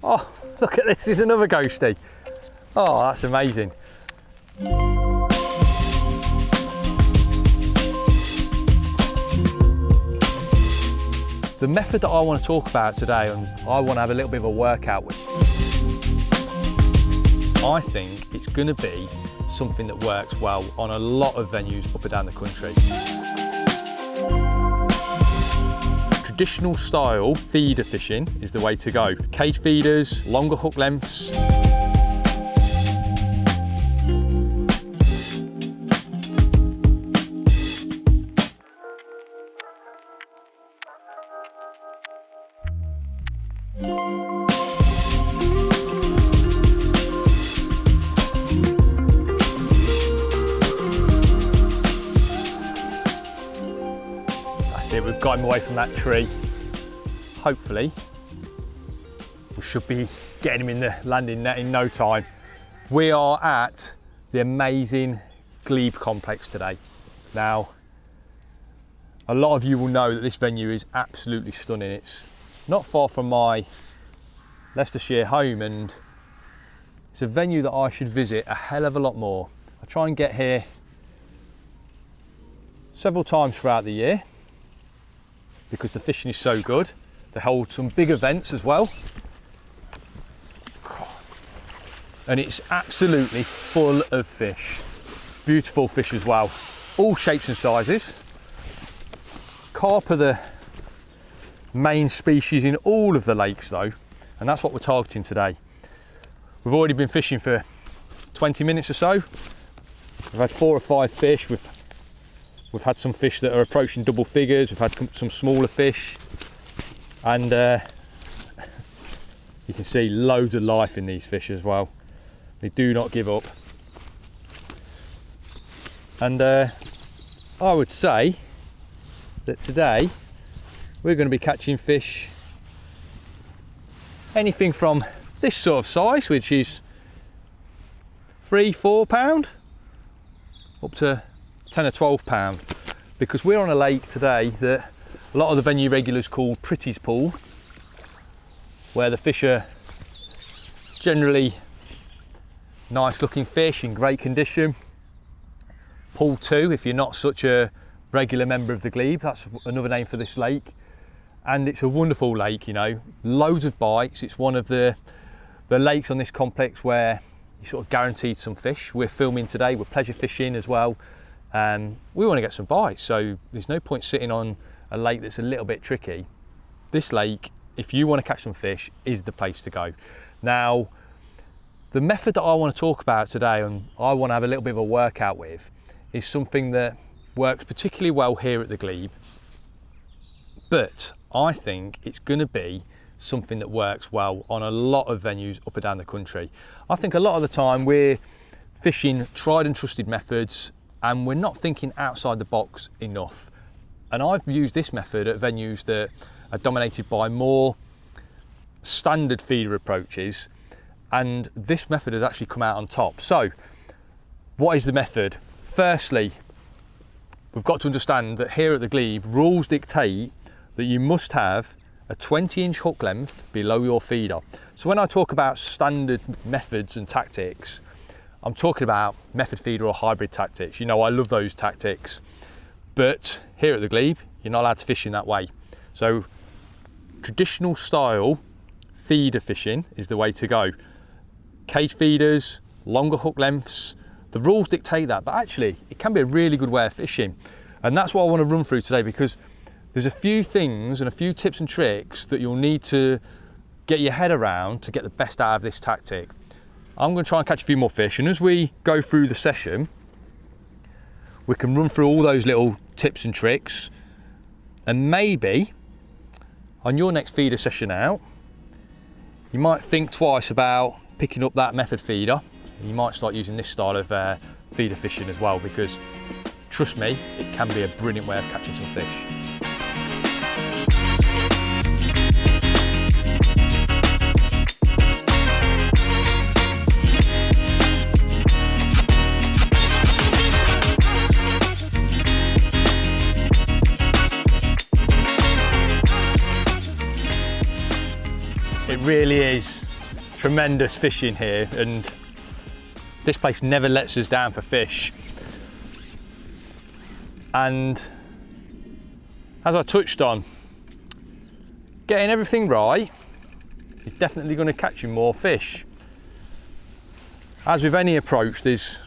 Oh, look at this, there's another ghostie. Oh, that's amazing. The method that I want to talk about today, and I want to have a little bit of a workout with, I think it's going to be something that works well on a lot of venues up and down the country. Traditional style feeder fishing is the way to go. Cage feeders, longer hook lengths. We've got him away from that tree. Hopefully, we should be getting him in the landing net in no time. We are at the amazing Glebe complex today. Now, a lot of you will know that this venue is absolutely stunning. It's not far from my Leicestershire home, and it's a venue that I should visit a hell of a lot more. I try and get here several times throughout the year, because the fishing is so good. They hold some big events as well. And it's absolutely full of fish. Beautiful fish as well. All shapes and sizes. Carp are the main species in all of the lakes though, and that's what we're targeting today. We've already been fishing for 20 minutes or so. We've had 4 or 5 fish. We've had some fish that are approaching double figures. We've had some smaller fish, and you can see loads of life in these fish as well. They do not give up. And I would say that today we're going to be catching fish anything from this sort of size, which is 3-4 pound, up to 10 or 12 pound, because we're on a lake today that a lot of the venue regulars call Pretty's Pool, where the fish are generally nice looking fish in great condition. Pool 2, if you're not such a regular member of the Glebe, that's another name for this lake. And it's a wonderful lake, you know, loads of bites. It's one of the lakes on this complex where you sort of guaranteed some fish. We're filming today, we're pleasure fishing as well. We want to get some bites, so there's no point sitting on a lake that's a little bit tricky. This lake, if you want to catch some fish, is the place to go. Now, the method that I want to talk about today, and I want to have a little bit of a workout with, is something that works particularly well here at the Glebe, but I think it's going to be something that works well on a lot of venues up and down the country. I think a lot of the time we're fishing tried and trusted methods, and we're not thinking outside the box enough. And I've used this method at venues that are dominated by more standard feeder approaches, and this method has actually come out on top. So, what is the method? Firstly, we've got to understand that here at the Glebe, rules dictate that you must have a 20-inch hook length below your feeder. So when I talk about standard methods and tactics, I'm talking about method feeder or hybrid tactics. You know, I love those tactics, but here at the Glebe, you're not allowed to fish in that way. So traditional style feeder fishing is the way to go. Cage feeders, longer hook lengths, the rules dictate that, but actually it can be a really good way of fishing. And that's what I want to run through today, because there's a few things and a few tips and tricks that you'll need to get your head around to get the best out of this tactic. I'm going to try and catch a few more fish, and as we go through the session, we can run through all those little tips and tricks, and maybe on your next feeder session out, you might think twice about picking up that method feeder, and you might start using this style of feeder fishing as well, because trust me, it can be a brilliant way of catching some fish. It really is tremendous fishing here, and this place never lets us down for fish. And as I touched on, getting everything right is definitely going to catch you more fish. As with any approach, there's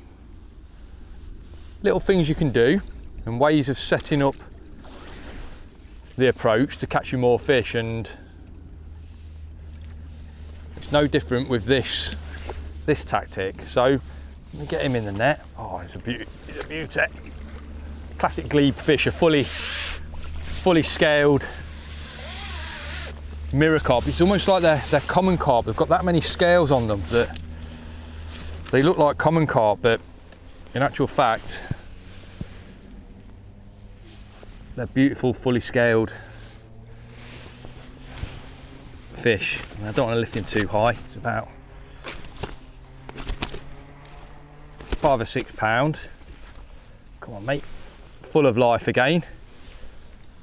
little things you can do and ways of setting up the approach to catch you more fish, and it's no different with this tactic. So let me get him in the net. Oh, it's a beauty. Classic Glebe fish, a fully scaled mirror carp. It's almost like they're common carp. They've got that many scales on them that they look like common carp, but in actual fact they're beautiful, fully scaled fish. And I don't want to lift him too high. It's about 5 or 6 pound. Come on, mate. Full of life again.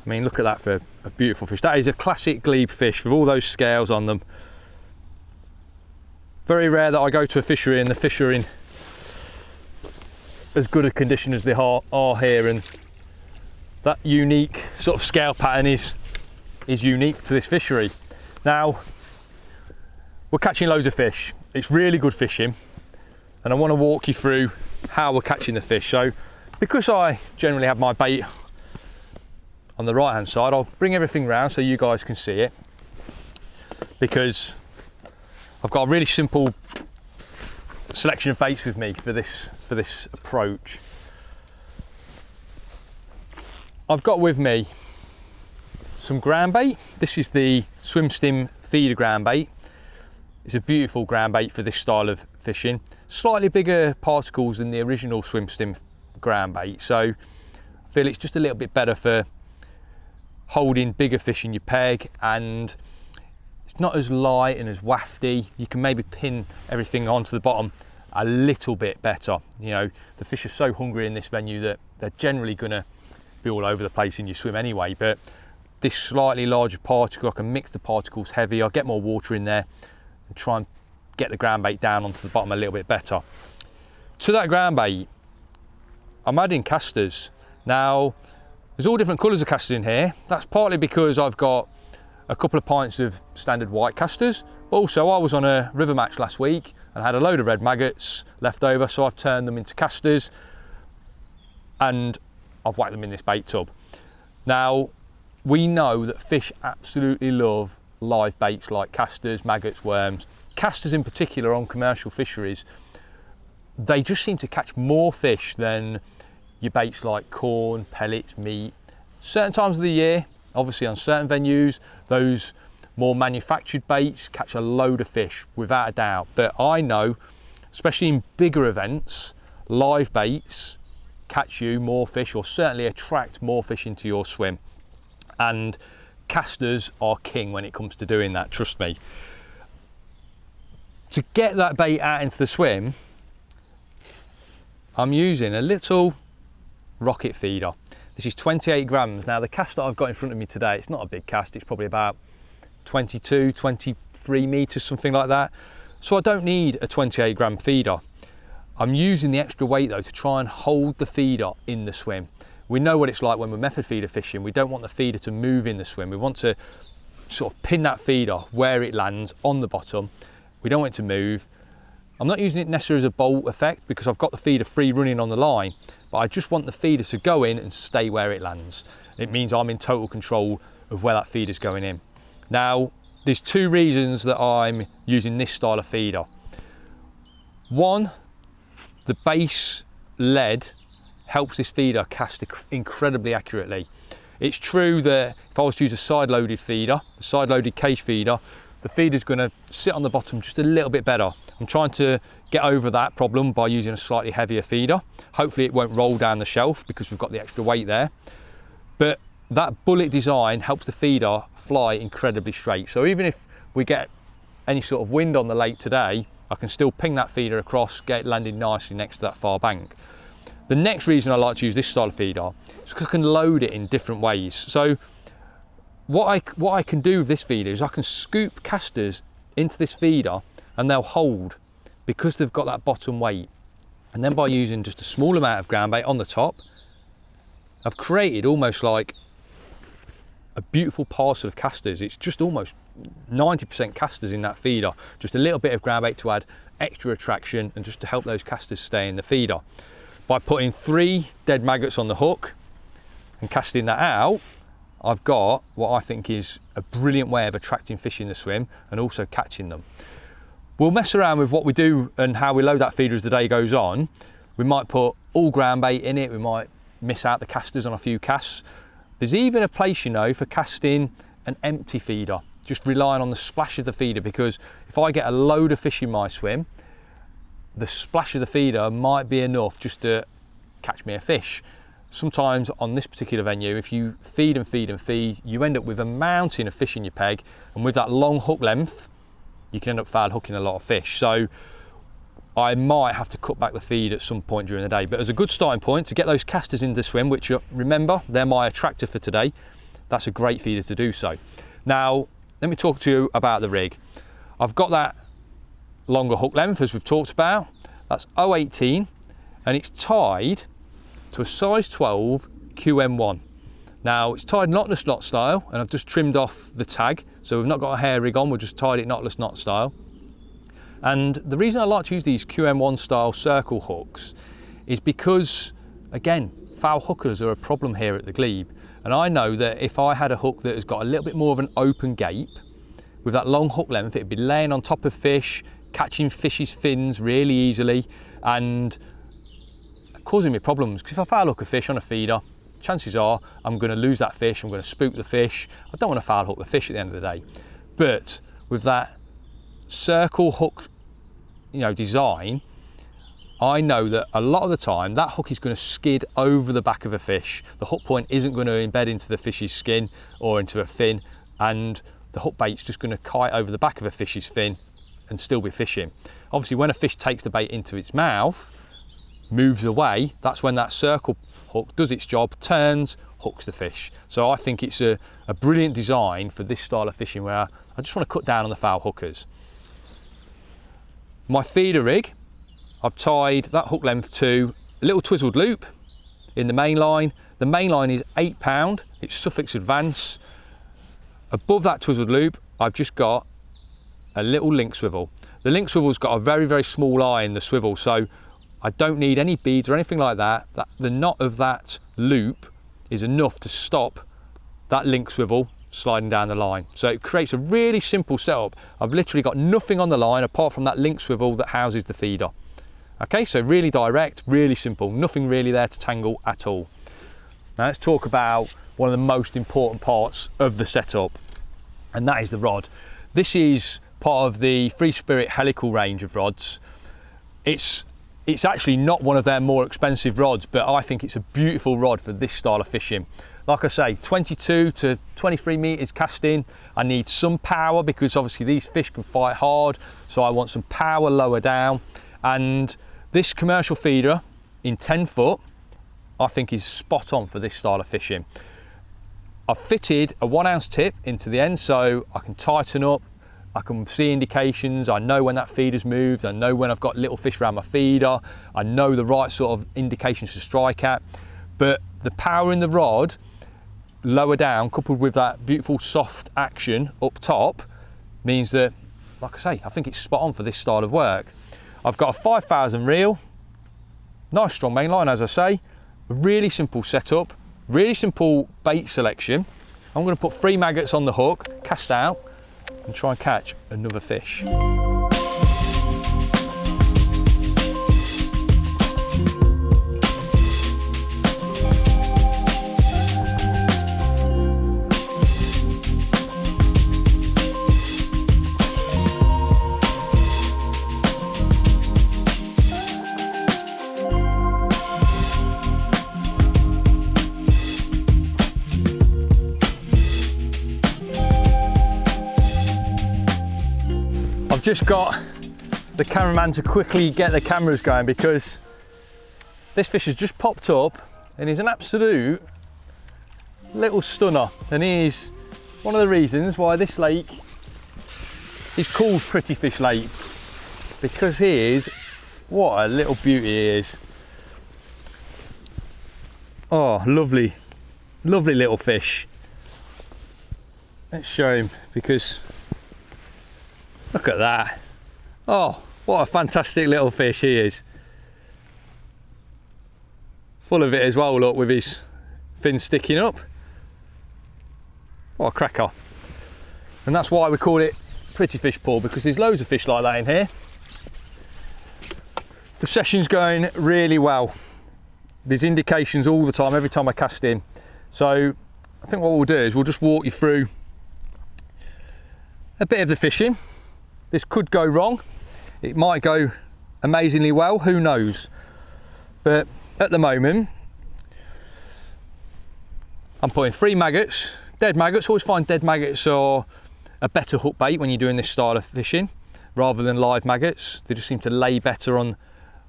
I mean, look at that for a beautiful fish. That is a classic Glebe fish with all those scales on them. Very rare that I go to a fishery and the fish are in as good a condition as they are here, and that unique sort of scale pattern is unique to this fishery. Now, we're catching loads of fish. It's really good fishing, and I want to walk you through how we're catching the fish. So, because I generally have my bait on the right hand side, I'll bring everything round so you guys can see it, because I've got a really simple selection of baits with me for this approach. I've got with me some ground bait. This is the Swim Stim feeder ground bait. It's a beautiful ground bait for this style of fishing. Slightly bigger particles than the original Swim Stim ground bait, so I feel it's just a little bit better for holding bigger fish in your peg, and it's not as light and as wafty. You can maybe pin everything onto the bottom a little bit better. You know, the fish are so hungry in this venue that they're generally going to be all over the place in your swim anyway, but this slightly larger particle, I can mix the particles heavy, I'll get more water in there and try and get the ground bait down onto the bottom a little bit better. To that ground bait, I'm adding casters. Now, there's all different colours of casters in here. That's partly because I've got a couple of pints of standard white casters. Also, I was on a river match last week and had a load of red maggots left over, so I've turned them into casters and I've whacked them in this bait tub. Now, we know that fish absolutely love live baits like casters, maggots, worms. Casters in particular on commercial fisheries, they just seem to catch more fish than your baits like corn, pellets, meat. Certain times of the year, obviously on certain venues, those more manufactured baits catch a load of fish without a doubt. But I know, especially in bigger events, live baits catch you more fish, or certainly attract more fish into your swim. And casters are king when it comes to doing that, trust me. To get that bait out into the swim, I'm using a little rocket feeder. This is 28 grams. Now, the cast that I've got in front of me today, it's not a big cast, it's probably about 22, 23 meters, something like that. So I don't need a 28 gram feeder. I'm using the extra weight though to try and hold the feeder in the swim. We know what it's like when we're method feeder fishing. We don't want the feeder to move in the swim. We want to sort of pin that feeder where it lands on the bottom. We don't want it to move. I'm not using it necessarily as a bolt effect because I've got the feeder free running on the line, but I just want the feeder to go in and stay where it lands. It means I'm in total control of where that feeder's going in. Now, there's two reasons that I'm using this style of feeder. One, the base lead helps this feeder cast incredibly accurately. It's true that if I was to use a side-loaded feeder, a side-loaded cage feeder, the feeder's going to sit on the bottom just a little bit better. I'm trying to get over that problem by using a slightly heavier feeder. Hopefully it won't roll down the shelf because we've got the extra weight there. But that bullet design helps the feeder fly incredibly straight. So even if we get any sort of wind on the lake today, I can still ping that feeder across, get it landed nicely next to that far bank. The next reason I like to use this style of feeder is because I can load it in different ways. So what I can do with this feeder is I can scoop casters into this feeder and they'll hold because they've got that bottom weight. And then by using just a small amount of ground bait on the top, I've created almost like a beautiful parcel of casters. It's just almost 90% casters in that feeder, just a little bit of ground bait to add extra attraction and just to help those casters stay in the feeder. By putting 3 dead maggots on the hook and casting that out, I've got what I think is a brilliant way of attracting fish in the swim and also catching them. We'll mess around with what we do and how we load that feeder as the day goes on. We might put all ground bait in it, we might miss out the casters on a few casts. There's even a place, you know, for casting an empty feeder, just relying on the splash of the feeder, because if I get a load of fish in my swim, the splash of the feeder might be enough just to catch me a fish. Sometimes on this particular venue, if you feed and feed and feed, you end up with a mountain of fish in your peg, and with that long hook length, you can end up foul hooking a lot of fish. So I might have to cut back the feed at some point during the day, but as a good starting point to get those casters into the swim, which remember, they're my attractor for today, that's a great feeder to do so. Now, let me talk to you about the rig. I've got that longer hook length as we've talked about, that's 0.18, and it's tied to a size 12 QM1. Now it's tied knotless knot style, and I've just trimmed off the tag, so we've not got a hair rig on, we've just tied it knotless knot style. And the reason I like to use these QM1 style circle hooks is because, again, foul hookers are a problem here at the Glebe, and I know that if I had a hook that has got a little bit more of an open gape with that long hook length, it'd be laying on top of fish, catching fish's fins really easily and causing me problems, because if I foul hook a fish on a feeder, chances are I'm going to lose that fish, I'm going to spook the fish. I don't want to foul hook the fish at the end of the day. But with that circle hook, you know, design, I know that a lot of the time that hook is going to skid over the back of a fish. The hook point isn't going to embed into the fish's skin or into a fin, and the hook bait's just going to kite over the back of a fish's fin and still be fishing. Obviously, when a fish takes the bait into its mouth, moves away, that's when that circle hook does its job, turns, hooks the fish. So I think it's a brilliant design for this style of fishing, where I just want to cut down on the foul hookers. My feeder rig, I've tied that hook length to a little twizzled loop in the main line. The main line is £8, it's Suffolk Advance. Above that twizzled loop, I've just got a little link swivel. The link swivel's got a very, very small eye in the swivel, so I don't need any beads or anything like that. The knot of that loop is enough to stop that link swivel sliding down the line. So it creates a really simple setup. I've literally got nothing on the line apart from that link swivel that houses the feeder. Okay, so really direct, really simple, nothing really there to tangle at all. Now let's talk about one of the most important parts of the setup, and that is the rod. This is part of the Free Spirit helical range of rods. It's actually not one of their more expensive rods, but I think it's a beautiful rod for this style of fishing. Like I say, 22 to 23 meters casting. I need some power because obviously these fish can fight hard, so I want some power lower down. And this commercial feeder in 10 foot, I think is spot on for this style of fishing. I've fitted a 1 ounce tip into the end so I can tighten up, I can see indications, I know when that feeder's moved, I know when I've got little fish around my feeder, I know the right sort of indications to strike at. But the power in the rod lower down, coupled with that beautiful soft action up top, means that, like I say, I think it's spot on for this style of work. I've got a 5,000 reel, nice strong main line, as I say, a really simple setup, really simple bait selection. I'm going to put 3 maggots on the hook, cast out, and try and catch another fish. I've just got the cameraman to quickly get the cameras going because this fish has just popped up and he's an absolute little stunner, and he is one of the reasons why this lake is called Pretty Fish Lake. because he is, what a little beauty he is. Oh, lovely, lovely little fish. Let's show him, because look at that. Oh, what a fantastic little fish he is. Full of it as well, look, with his fin sticking up. What a cracker. And that's why we call it Pretty Fish Pool, because there's loads of fish like that in here. The session's going really well. There's indications all the time, every time I cast in. So I think what we'll do is we'll just walk you through a bit of the fishing. This could go wrong. It might go amazingly well, who knows? But at the moment, I'm putting 3 maggots, dead maggots. Always find dead maggots are a better hook bait when you're doing this style of fishing, rather than live maggots. They just seem to lay better on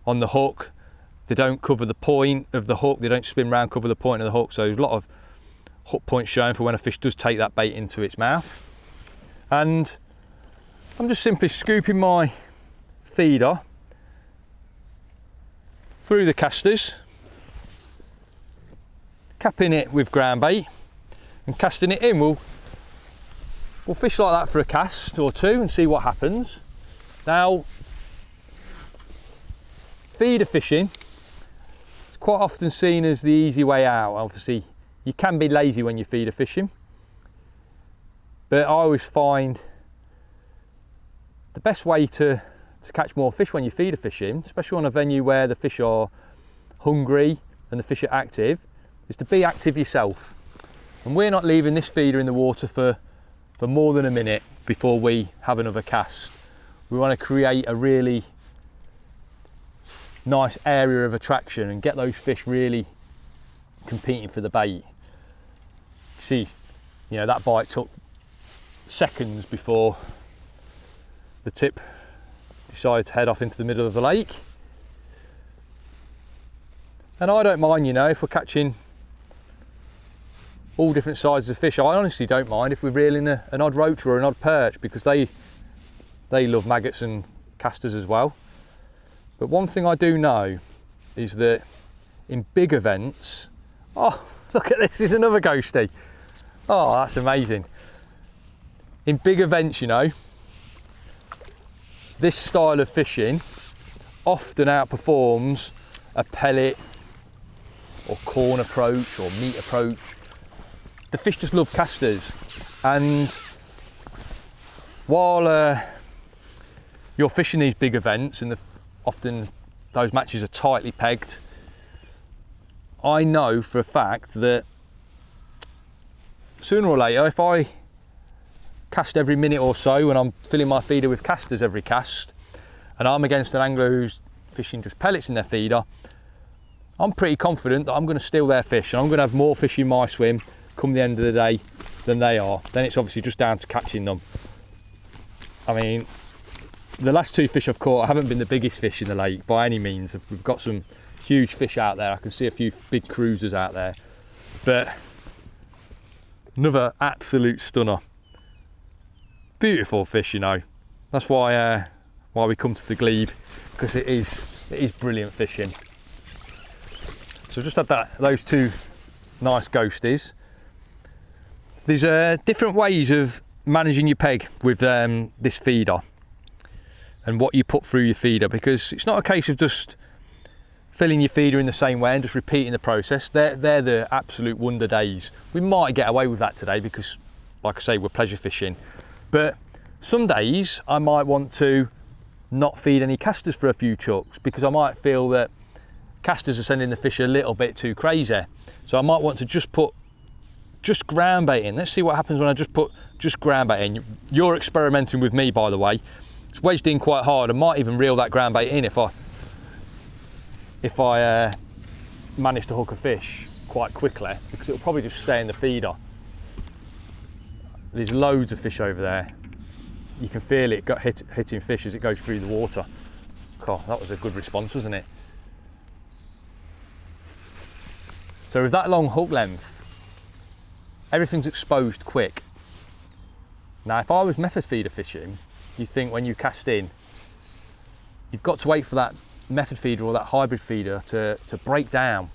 the hook. They don't cover the point of the hook, they don't spin round, cover the point of the hook. So there's a lot of hook points shown for when a fish does take that bait into its mouth. And I'm just simply scooping my feeder through the casters, capping it with ground bait and casting it in. We'll fish like that for a cast or two and see what happens. Now, feeder fishing is quite often seen as the easy way out. Obviously, you can be lazy when you're feeder fishing, but I always find the best way to catch more fish when you're feeder fishing, especially on a venue where the fish are hungry and the fish are active, is to be active yourself. And we're not leaving this feeder in the water for more than a minute before we have another cast. We want to create a really nice area of attraction and get those fish really competing for the bait. See, you know, that bite took seconds before the tip decided to head off into the middle of the lake. And I don't mind, you know, if we're catching all different sizes of fish. I honestly don't mind if we're reeling an odd roach or an odd perch, because they love maggots and casters as well. But one thing I do know is that in big events, oh, look at this, there's another ghosty. Oh, that's amazing. In big events, you know, this style of fishing often outperforms a pellet or corn approach or meat approach. The fish just love casters, and while you're fishing these big events and often those matches are tightly pegged, I know for a fact that sooner or later, if I cast every minute or so and I'm filling my feeder with casters every cast, and I'm against an angler who's fishing just pellets in their feeder, I'm pretty confident that I'm going to steal their fish, and I'm going to have more fish in my swim come the end of the day than they are. Then it's obviously just down to catching them. I mean, the last 2 fish I've caught haven't been the biggest fish in the lake by any means. We've got some huge fish out there. I can see a few big cruisers out there, but another absolute stunner. Beautiful fish, you know. That's why we come to the Glebe, because it is brilliant fishing. So just had those 2 nice ghosties. There's different ways of managing your peg with this feeder and what you put through your feeder, because it's not a case of just filling your feeder in the same way and just repeating the process. They're the absolute wonder days. We might get away with that today because, like I say, we're pleasure fishing, but some days I might want to not feed any casters for a few chucks, because I might feel that casters are sending the fish a little bit too crazy. So I might want to just put ground bait in. Let's see what happens when I just put ground bait in. You're experimenting with me, by the way. It's wedged in quite hard. I might even reel that ground bait in if I manage to hook a fish quite quickly, because it'll probably just stay in the feeder. There's loads of fish over there. You can feel it hitting fish as it goes through the water. God, that was a good response, wasn't it? So with that long hook length, everything's exposed quick. Now, if I was method feeder fishing, you think when you cast in you've got to wait for that method feeder or that hybrid feeder to break down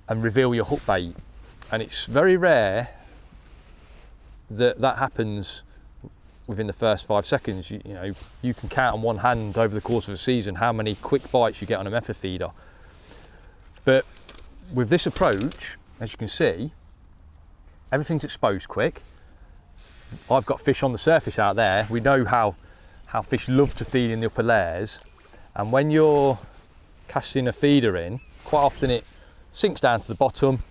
and reveal your hook bait. And it's very rare that that happens within the first 5 seconds. You know, you can count on one hand over the course of a season how many quick bites you get on a method feeder. But with this approach, as you can see, everything's exposed quick. I've got fish on the surface out there. We know how fish love to feed in the upper layers, and when you're casting a feeder in, quite often it sinks down to the bottom,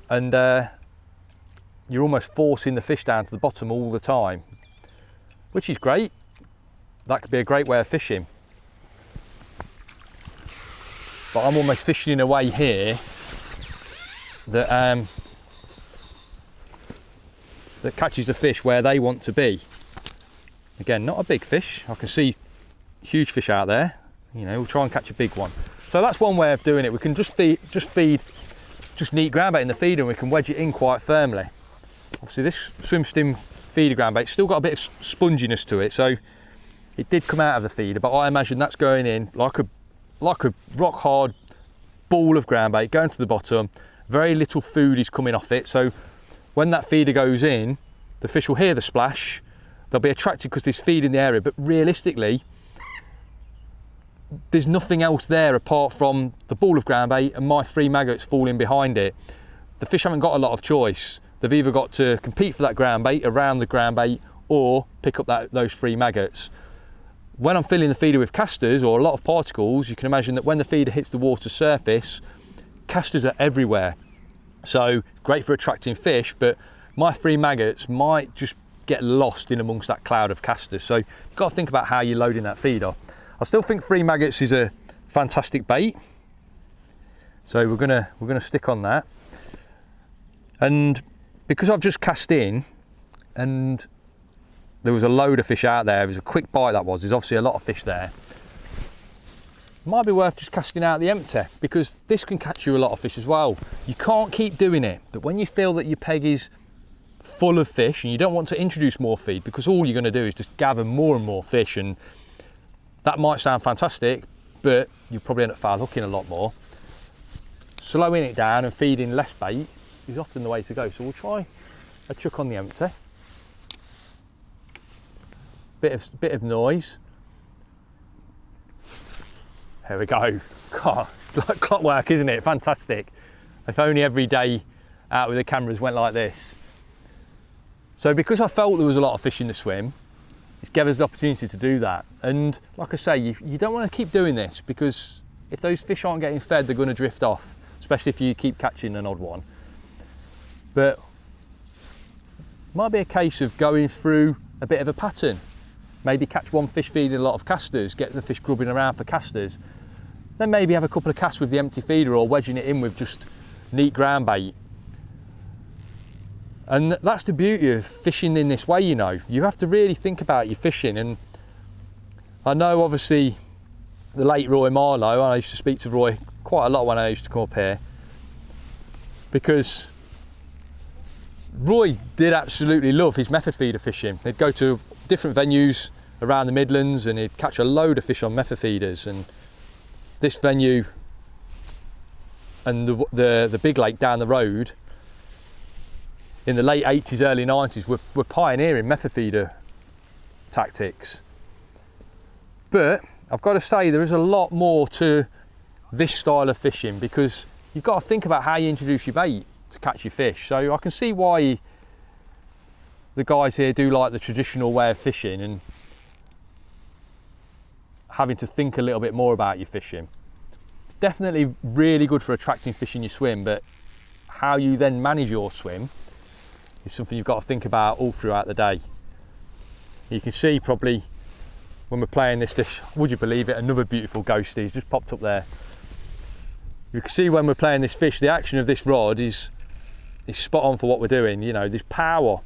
and you're almost forcing the fish down to the bottom all the time, which is great. That could be a great way of fishing. But I'm almost fishing in a way here that that catches the fish where they want to be. Again, not a big fish. I can see huge fish out there. You know, we'll try and catch a big one. So that's one way of doing it. We can just feed neat groundbait in the feeder, and we can wedge it in quite firmly. Obviously this swim stim feeder groundbait's still got a bit of sponginess to it, so it did come out of the feeder, but I imagine that's going in like a rock hard ball of groundbait going to the bottom. Very little food is coming off it, so when that feeder goes in, the fish will hear the splash, they'll be attracted because there's feed in the area, but realistically there's nothing else there apart from the ball of groundbait and my 3 maggots falling behind it. The fish haven't got a lot of choice. They've either got to compete for that groundbait, around the groundbait, or pick up those 3 maggots. When I'm filling the feeder with casters or a lot of particles, you can imagine that when the feeder hits the water surface, casters are everywhere. So great for attracting fish, but my 3 maggots might just get lost in amongst that cloud of casters. So you've got to think about how you're loading that feeder. I still think 3 maggots is a fantastic bait, so we're gonna stick on that. And because I've just cast in and there was a load of fish out there, it was a quick bite that was, there's obviously a lot of fish there, might be worth just casting out the empty, because this can catch you a lot of fish as well. You can't keep doing it, but when you feel that your peg is full of fish and you don't want to introduce more feed, because all you're going to do is just gather more and more fish, and that might sound fantastic, but you probably end up foul hooking a lot more. Slowing it down and feeding less bait is often the way to go. So we'll try a chuck on the empty. Bit of noise. There we go. God, it's like clockwork, isn't it? Fantastic. If only every day out with the cameras went like this. So because I felt there was a lot of fish in the swim, it's given us the opportunity to do that. And like I say, you don't want to keep doing this, because if those fish aren't getting fed, they're going to drift off, especially if you keep catching an odd one. But it might be a case of going through a bit of a pattern. Maybe catch one fish feeding a lot of casters, get the fish grubbing around for casters, then maybe have a couple of casts with the empty feeder, or wedging it in with just neat ground bait. And that's the beauty of fishing in this way, you know. You have to really think about your fishing. And I know obviously the late Roy Marlowe, I used to speak to Roy quite a lot when I used to come up here, because Roy did absolutely love his method feeder fishing. They'd go to different venues around the Midlands and he'd catch a load of fish on method feeders. And this venue and the big lake down the road in the late 80s, early 90s were pioneering method feeder tactics. But I've got to say, there is a lot more to this style of fishing, because you've got to think about how you introduce your bait to catch your fish. So I can see why the guys here do like the traditional way of fishing and having to think a little bit more about your fishing. It's definitely really good for attracting fish in your swim, but how you then manage your swim is something you've got to think about all throughout the day. You can see probably when we're playing this fish, would you believe it, another beautiful ghostie has just popped up there. You can see when we're playing this fish, the action of this rod is spot on for what we're doing. You know, there's power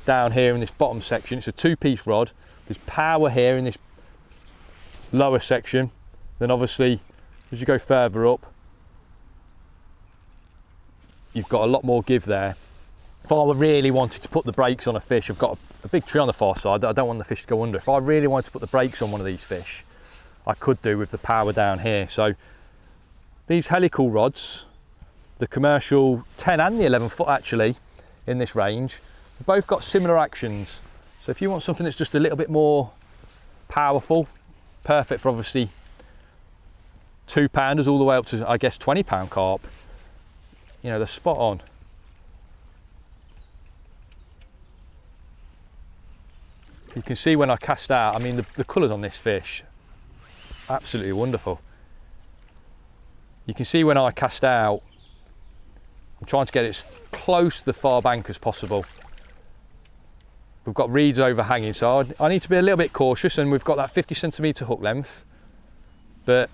down here in this bottom section. It's a 2-piece rod. There's power here in this lower section. Then obviously, as you go further up, you've got a lot more give there. If I really wanted to put the brakes on a fish, I've got to a big tree on the far side that I don't want the fish to go under. If I really wanted to put the brakes on one of these fish, I could do with the power down here. So these helical rods, the commercial 10 and the 11 foot actually in this range, they've both got similar actions. So if you want something that's just a little bit more powerful, perfect for obviously 2-pounders all the way up to, I guess, 20-pound carp, you know, they're spot on. You can see when I cast out, I mean, the colours on this fish, absolutely wonderful. You can see when I cast out, I'm trying to get it as close to the far bank as possible. We've got reeds overhanging, so I need to be a little bit cautious, and we've got that 50cm hook length. But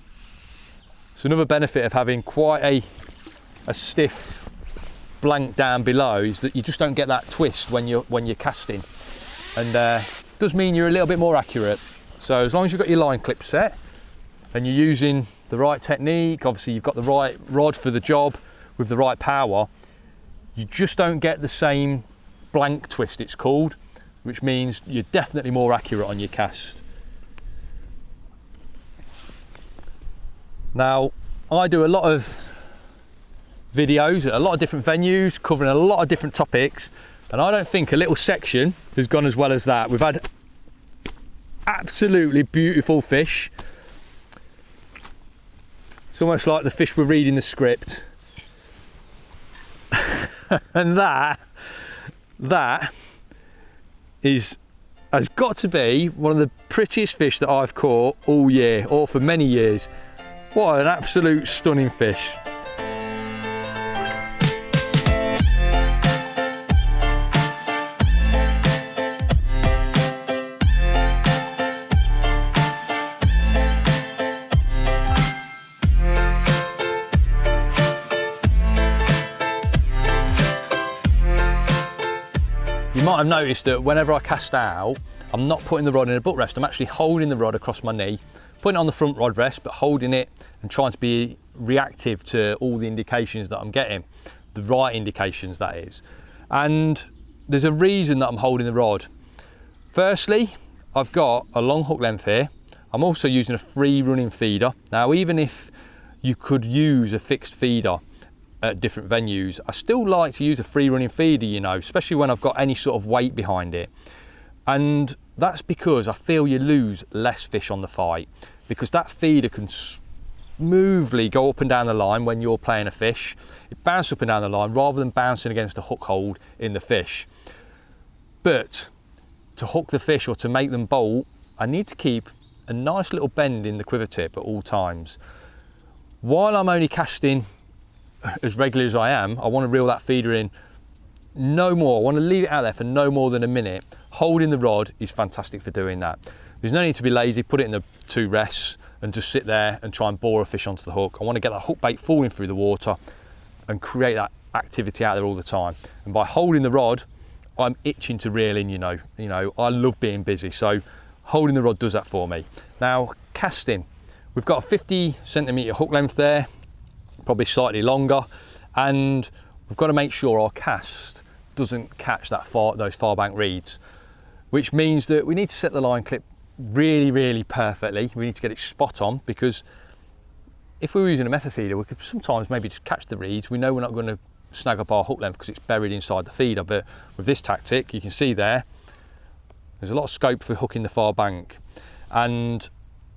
it's another benefit of having quite a stiff blank down below, is that you just don't get that twist when you're casting, and does mean you're a little bit more accurate. So as long as you've got your line clip set and you're using the right technique, obviously you've got the right rod for the job with the right power, you just don't get the same blank twist, it's called, which means you're definitely more accurate on your cast. Now, I do a lot of videos at a lot of different venues covering a lot of different topics, and I don't think a little section has gone as well as that. We've had absolutely beautiful fish. It's almost like the fish were reading the script. And that has got to be one of the prettiest fish that I've caught all year, or for many years. What an absolute stunning fish. You might have noticed that whenever I cast out, I'm not putting the rod in a butt rest, I'm actually holding the rod across my knee, putting it on the front rod rest, but holding it and trying to be reactive to all the indications that I'm getting, the right indications that is. And there's a reason that I'm holding the rod. Firstly, I've got a long hook length here. I'm also using a free running feeder. Now, even if you could use a fixed feeder at different venues, I still like to use a free running feeder, you know, especially when I've got any sort of weight behind it. And that's because I feel you lose less fish on the fight, because that feeder can smoothly go up and down the line when you're playing a fish. It bounces up and down the line rather than bouncing against a hook hold in the fish. But to hook the fish or to make them bolt, I need to keep a nice little bend in the quiver tip at all times. While I'm only casting as regularly as I am, I want to reel that feeder in no more. I want to leave it out there for no more than a minute. Holding the rod is fantastic for doing that. There's no need to be lazy, put it in the 2 rests and just sit there and try and bore a fish onto the hook. I want to get that hook bait falling through the water and create that activity out there all the time. And by holding the rod, I'm itching to reel in, you know, I love being busy, so holding the rod does that for me. Now, casting, we've got a 50cm hook length there, probably slightly longer, and we've got to make sure our cast doesn't catch those far bank reeds, which means that we need to set the line clip really perfectly. We need to get it spot on, because if we were using a method feeder, we could sometimes maybe just catch the reeds. We know we're not going to snag up our hook length because it's buried inside the feeder, but with this tactic, you can see there's a lot of scope for hooking the far bank, and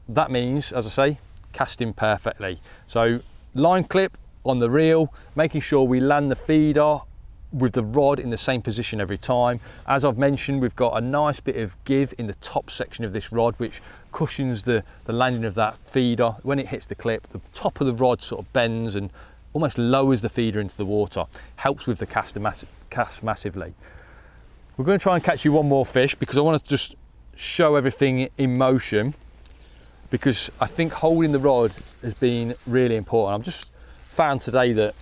that means, as I say, casting perfectly. So line clip on the reel, making sure we land the feeder with the rod in the same position every time. As I've mentioned, we've got a nice bit of give in the top section of this rod, which cushions the landing of that feeder. When it hits the clip, the top of the rod sort of bends and almost lowers the feeder into the water, helps with the cast massively. We're going to try and catch you one more fish, because I want to just show everything in motion, because I think holding the rod has been really important. I've just found today that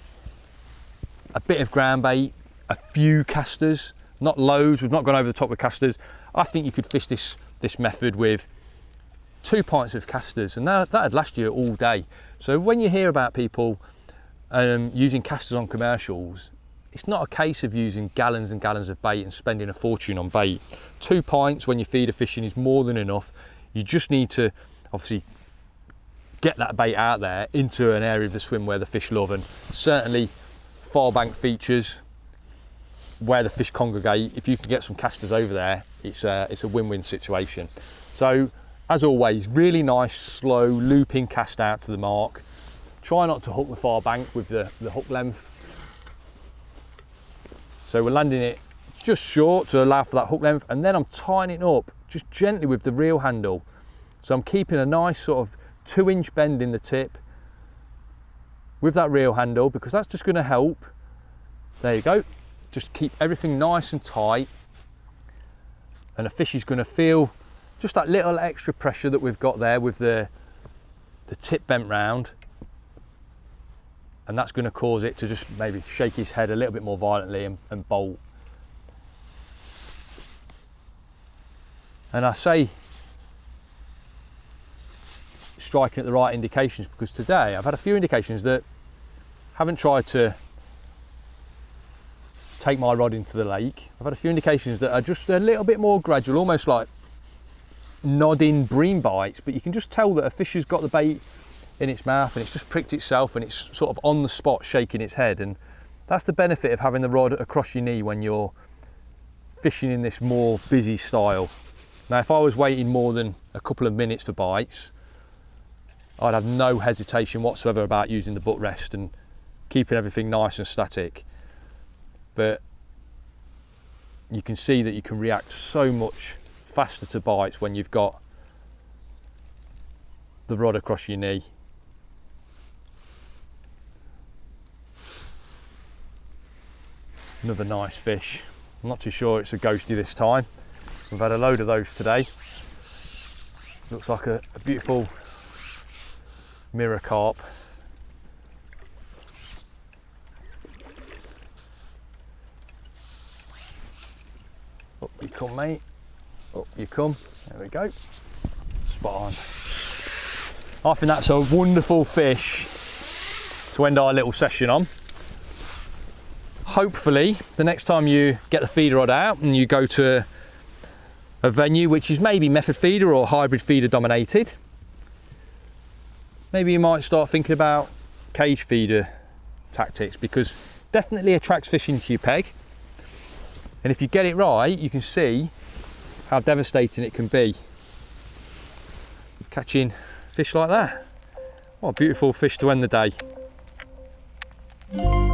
a bit of ground bait, a few casters, not loads, we've not gone over the top with casters. I think you could fish this method with 2 pints of casters, and that'd last you all day. So when you hear about people using casters on commercials, it's not a case of using gallons and gallons of bait and spending a fortune on bait. 2 pints when you're feeder fishing is more than enough. You just need to obviously get that bait out there into an area of the swim where the fish love, and certainly far bank features where the fish congregate. If you can get some casters over there, it's a win-win situation. So as always, really nice slow looping cast out to the mark. Try not to hook the far bank with the hook length. So we're landing it just short to allow for that hook length, and then I'm tying it up just gently with the reel handle. So I'm keeping a nice sort of 2-inch bend in the tip with that reel handle, because that's just going to help. There you go. Just keep everything nice and tight, and the fish is going to feel just that little extra pressure that we've got there with the tip bent round, and that's going to cause it to just maybe shake his head a little bit more violently and bolt. And I say striking at the right indications, because today I've had a few indications that haven't tried to take my rod into the lake. I've had a few indications that are just a little bit more gradual, almost like nodding bream bites, but you can just tell that a fish has got the bait in its mouth and it's just pricked itself and it's sort of on the spot shaking its head. And that's the benefit of having the rod across your knee when you're fishing in this more busy style. Now, if I was waiting more than a couple of minutes for bites, I'd have no hesitation whatsoever about using the butt rest and keeping everything nice and static. But you can see that you can react so much faster to bites when you've got the rod across your knee. Another nice fish. I'm not too sure it's a ghosty this time. We've had a load of those today. Looks like a beautiful mirror carp. Up you come, mate. Up you come. There we go. Spot on. I think that's a wonderful fish to end our little session on. Hopefully, the next time you get the feeder rod out and you go to a venue which is maybe method feeder or hybrid feeder dominated, maybe you might start thinking about cage feeder tactics, because definitely attracts fish into your peg. And if you get it right, you can see how devastating it can be catching fish like that. What a beautiful fish to end the day.